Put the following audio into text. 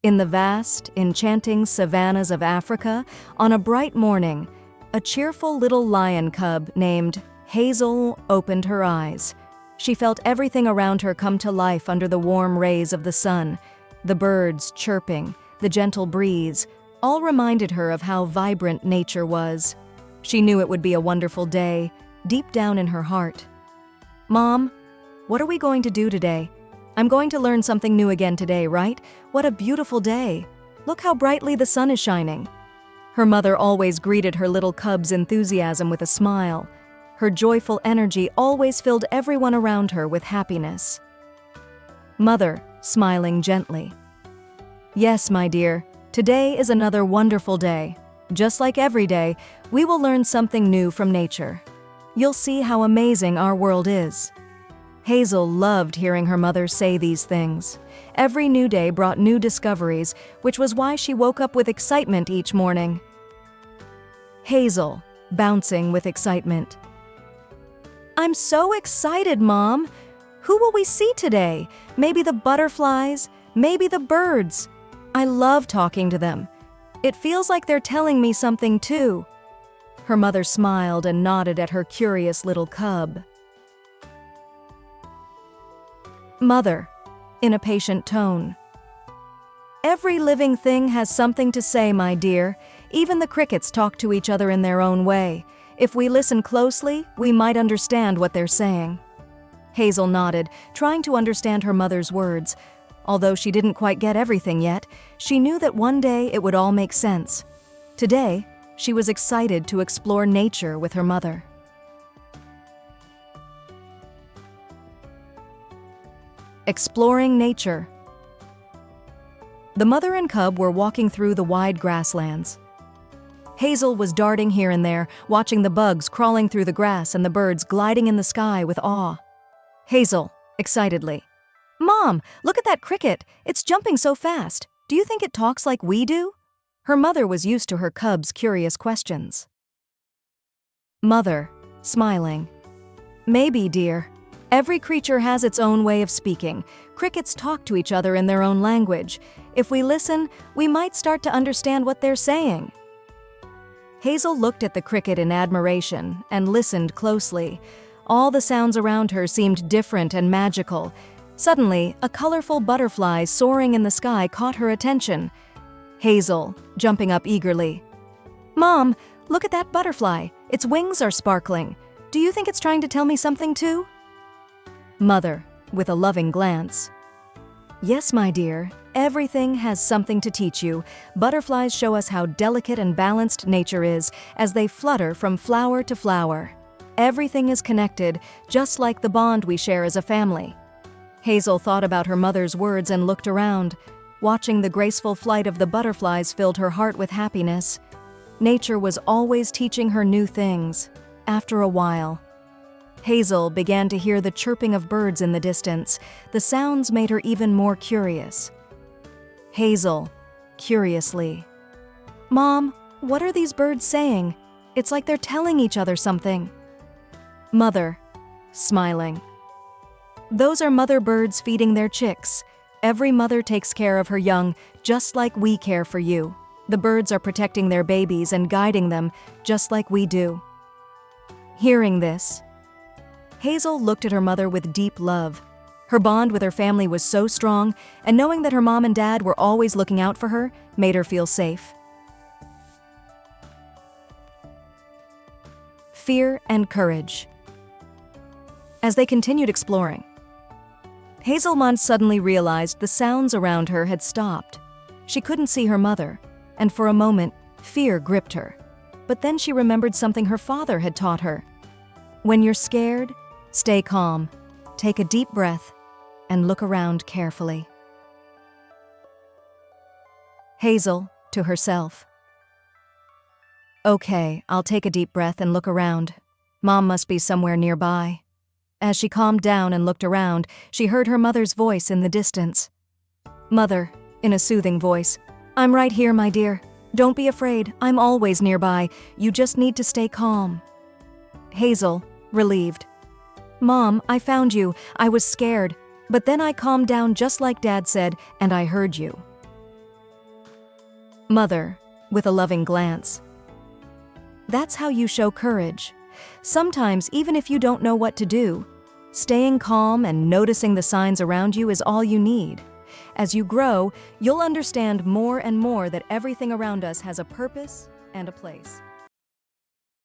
In the vast, enchanting savannas of Africa, on a bright morning, a cheerful little lion cub named Hazel opened her eyes. She felt everything around her come to life under the warm rays of the sun. The birds chirping, the gentle breeze, all reminded her of how vibrant nature was. She knew it would be a wonderful day, deep down in her heart. "Mom, what are we going to do today? I'm going to learn something new again today, right? What a beautiful day. Look how brightly the sun is shining." Her mother always greeted her little cub's enthusiasm with a smile. Her joyful energy always filled everyone around her with happiness. Mother, smiling gently. "Yes, my dear, today is another wonderful day. Just like every day, we will learn something new from nature. You'll see how amazing our world is." Hazel loved hearing her mother say these things. Every new day brought new discoveries, which was why she woke up with excitement each morning. Hazel, bouncing with excitement. "I'm so excited, Mom! Who will we see today? Maybe the butterflies, maybe the birds. I love talking to them. It feels like they're telling me something too." Her mother smiled and nodded at her curious little cub. Mother, in a patient tone. "Every living thing has something to say, my dear. Even the crickets talk to each other in their own way. If we listen closely, we might understand what they're saying." Hazel nodded, trying to understand her mother's words. Although she didn't quite get everything yet, she knew that one day it would all make sense. Today, she was excited to explore nature with her mother. Exploring nature. The mother and cub were walking through the wide grasslands. Hazel was darting here and there, watching the bugs crawling through the grass and the birds gliding in the sky with awe. Hazel, excitedly. "Mom, look at that cricket! It's jumping so fast. Do you think it talks like we do?" Her mother was used to her cub's curious questions. Mother, smiling. "Maybe, dear. Every creature has its own way of speaking. Crickets talk to each other in their own language. If we listen, we might start to understand what they're saying." Hazel looked at the cricket in admiration and listened closely. All the sounds around her seemed different and magical. Suddenly, a colorful butterfly soaring in the sky caught her attention. Hazel, jumping up eagerly. "Mom, look at that butterfly. Its wings are sparkling. Do you think it's trying to tell me something too?" Mother, with a loving glance. "Yes, my dear. Everything has something to teach you. Butterflies show us how delicate and balanced nature is as they flutter from flower to flower. Everything is connected, just like the bond we share as a family." Hazel thought about her mother's words and looked around. Watching the graceful flight of the butterflies filled her heart with happiness. Nature was always teaching her new things. After a while, Hazel began to hear the chirping of birds in the distance. The sounds made her even more curious. Hazel, curiously. "Mom, what are these birds saying? It's like they're telling each other something." Mother, smiling. "Those are mother birds feeding their chicks. Every mother takes care of her young, just like we care for you. The birds are protecting their babies and guiding them, just like we do." Hearing this, Hazel looked at her mother with deep love. Her bond with her family was so strong, and knowing that her mom and dad were always looking out for her made her feel safe. Fear and courage. As they continued exploring, Hazelmont suddenly realized the sounds around her had stopped. She couldn't see her mother, and for a moment, fear gripped her. But then she remembered something her father had taught her. When you're scared, stay calm, take a deep breath, and look around carefully. Hazel, to herself. "Okay, I'll take a deep breath and look around. Mom must be somewhere nearby." As she calmed down and looked around, she heard her mother's voice in the distance. Mother, in a soothing voice. "I'm right here, my dear. Don't be afraid, I'm always nearby. You just need to stay calm." Hazel, relieved. "Mom, I found you. I was scared. But then I calmed down just like Dad said, and I heard you." Mother, with a loving glance. That's how you show courage. Sometimes, even if you don't know what to do, staying calm and noticing the signs around you is all you need. As you grow, you'll understand more and more that everything around us has a purpose and a place.